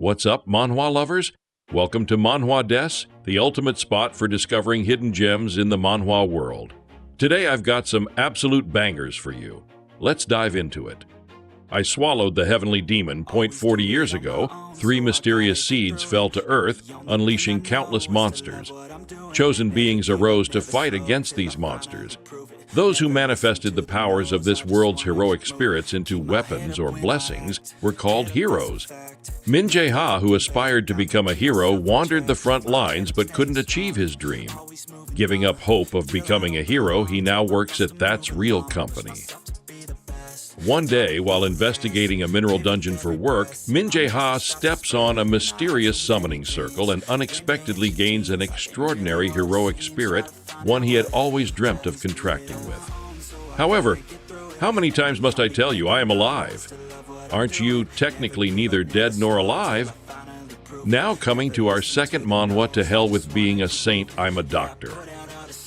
What's up, manhwa lovers? Welcome to Manhwa Des, the ultimate spot for discovering hidden gems in the manhwa world. Today I've got some absolute bangers for you. Let's dive into it. I swallowed the heavenly demon 40 years ago. 3 mysterious seeds fell to earth, unleashing countless monsters. Chosen beings arose to fight against these monsters. Those who manifested the powers of this world's heroic spirits into weapons or blessings were called heroes. Min Jae-ha, who aspired to become a hero, wandered the front lines but couldn't achieve his dream. Giving up hope of becoming a hero, he now works at That's Real Company. One day, while investigating a mineral dungeon for work, Min Jae-ha steps on a mysterious summoning circle and unexpectedly gains an extraordinary heroic spirit, one he had always dreamt of contracting with. However, how many times must I tell you I am alive? Aren't you technically neither dead nor alive? Now coming to our second manhwa, To Hell with Being a Saint, I'm a Doctor.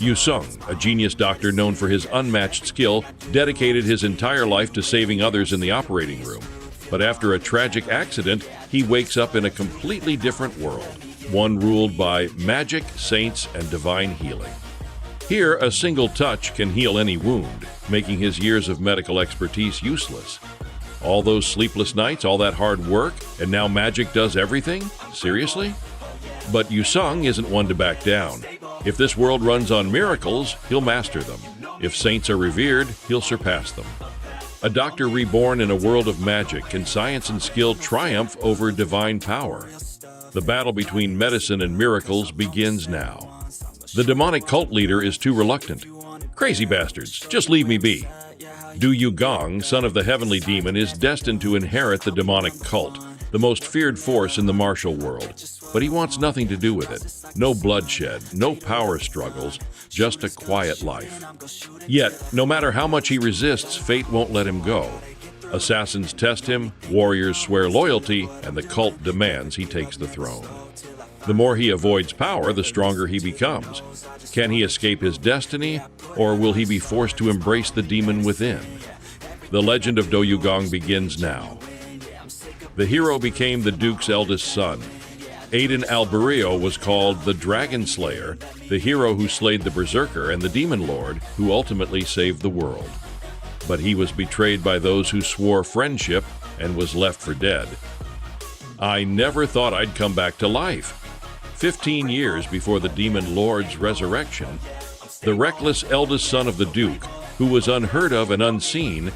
Yu-sung, a genius doctor known for his unmatched skill, dedicated his entire life to saving others in the operating room. But after a tragic accident, he wakes up in a completely different world, one ruled by magic, saints, and divine healing. Here, a single touch can heal any wound, making his years of medical expertise useless. All those sleepless nights, all that hard work, and now magic does everything? Seriously? But Yu-sung isn't one to back down. If this world runs on miracles, he'll master them. If saints are revered, he'll surpass them. A doctor reborn in a world of magic, can science and skill triumph over divine power? The battle between medicine and miracles begins now. The demonic cult leader is too reluctant. Crazy bastards, just leave me be. Du Yu-gong, son of the heavenly demon, is destined to inherit the demonic cult, the most feared force in the martial world. But he wants nothing to do with it. No bloodshed, no power struggles, just a quiet life. Yet, no matter how much he resists, fate won't let him go. Assassins test him, warriors swear loyalty, and the cult demands he takes the throne. The more he avoids power, the stronger he becomes. Can he escape his destiny, or will he be forced to embrace the demon within? The legend of Du Yu-gong begins now. The hero became the Duke's eldest son. Aiden Alberio was called the Dragon Slayer, the hero who slayed the Berserker and the Demon Lord, who ultimately saved the world. But he was betrayed by those who swore friendship and was left for dead. I never thought I'd come back to life. 15 years before the Demon Lord's resurrection, the reckless eldest son of the Duke, who was unheard of and unseen,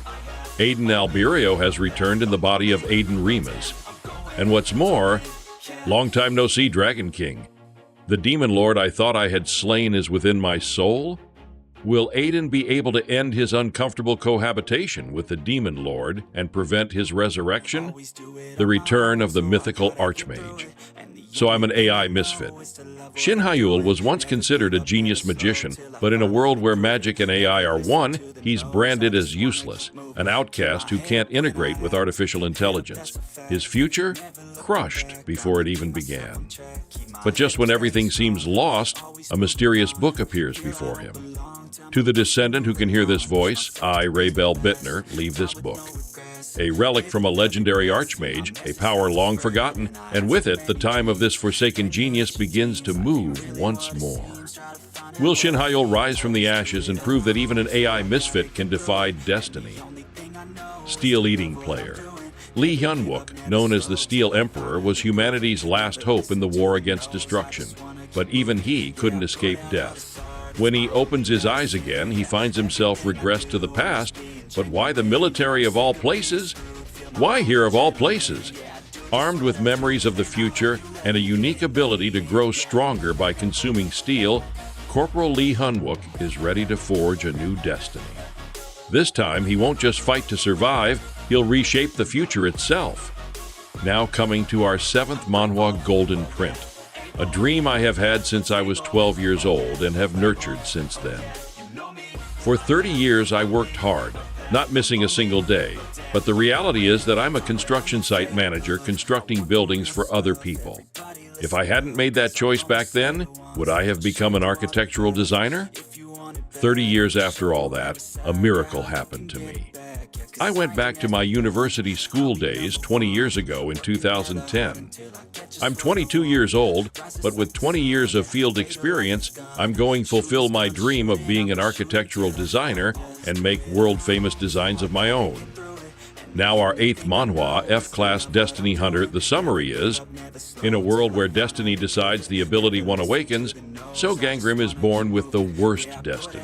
Aiden Alberio has returned in the body of Aiden Remus. And what's more, long time no see, Dragon King. The Demon Lord I thought I had slain is within my soul? Will Aiden be able to end his uncomfortable cohabitation with the Demon Lord and prevent his resurrection? The return of the mythical Archmage. So I'm an AI misfit. Shin Hyul was once considered a genius magician, but in a world where magic and AI are one, he's branded as useless, an outcast who can't integrate with artificial intelligence. His future? Crushed before it even began. But just when everything seems lost, a mysterious book appears before him. To the descendant who can hear this voice, I, Ray Bell Bittner, leave this book. A relic from a legendary archmage, a power long forgotten, and with it, the time of this forsaken genius begins to move once more. Will Shin Hyul rise from the ashes and prove that even an AI misfit can defy destiny? Steel-eating player. Lee Hyun-wook, known as the Steel Emperor, was humanity's last hope in the war against destruction, but even he couldn't escape death. When he opens his eyes again, he finds himself regressed to the past. But why the military of all places? Why here of all places? Armed with memories of the future and a unique ability to grow stronger by consuming steel, Corporal Lee Hyun-wook is ready to forge a new destiny. This time, he won't just fight to survive, he'll reshape the future itself. Now coming to our 7th manhwa golden print. A dream I have had since I was 12 years old and have nurtured since then. For 30 years I worked hard, not missing a single day, but the reality is that I'm a construction site manager constructing buildings for other people. If I hadn't made that choice back then, would I have become an architectural designer? 30 years after all that, a miracle happened to me. I went back to my university school days 20 years ago in 2010. I'm 22 years old, but with 20 years of field experience, I'm going to fulfill my dream of being an architectural designer and make world-famous designs of my own. Now our 8th manhwa, F-Class Destiny Hunter, the summary is, in a world where destiny decides the ability one awakens, So Gangrim is born with the worst destiny.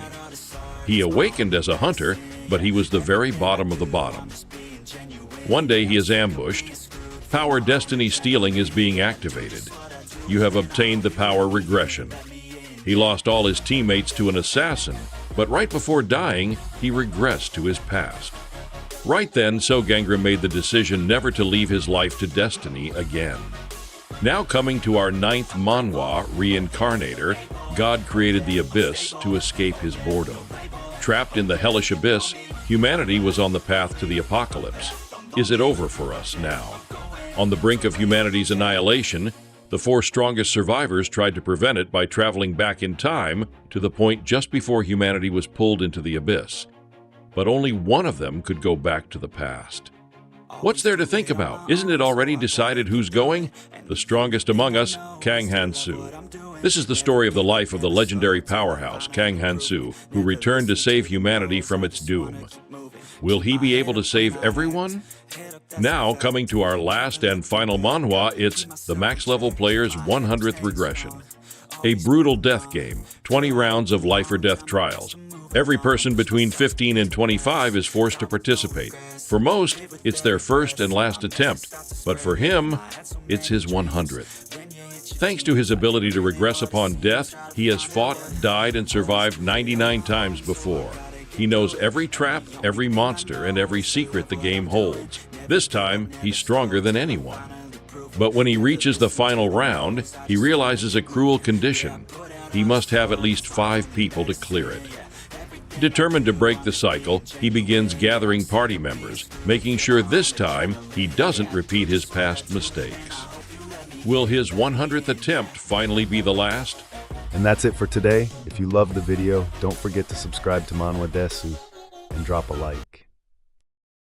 He awakened as a hunter, but he was the very bottom of the bottom. One day he is ambushed. Power destiny stealing is being activated. You have obtained the power regression. He lost all his teammates to an assassin, but right before dying, he regressed to his past. Right then, So Gangrim made the decision never to leave his life to destiny again. Now coming to our 9th manhwa, Reincarnator, God created the abyss to escape his boredom. Trapped in the hellish abyss, humanity was on the path to the apocalypse. Is it over for us now? On the brink of humanity's annihilation, the 4 strongest survivors tried to prevent it by traveling back in time to the point just before humanity was pulled into the abyss. But only one of them could go back to the past. What's there to think about? Isn't it already decided who's going? The strongest among us, Kang Han-soo. This is the story of the life of the legendary powerhouse, Kang Han-soo, who returned to save humanity from its doom. Will he be able to save everyone? Now, coming to our last and final manhwa, it's the max level player's 100th regression. A brutal death game, 20 rounds of life or death trials. Every person between 15 and 25 is forced to participate. For most, it's their first and last attempt, but for him, it's his 100th. Thanks to his ability to regress upon death, he has fought, died, and survived 99 times before. He knows every trap, every monster, and every secret the game holds. This time, he's stronger than anyone. But when he reaches the final round, he realizes a cruel condition. He must have at least 5 people to clear it. Determined to break the cycle, he begins gathering party members, making sure this time he doesn't repeat his past mistakes. Will his 100th attempt finally be the last? And that's it for today. If you loved the video, don't forget to subscribe to Manhwa Desu and drop a like.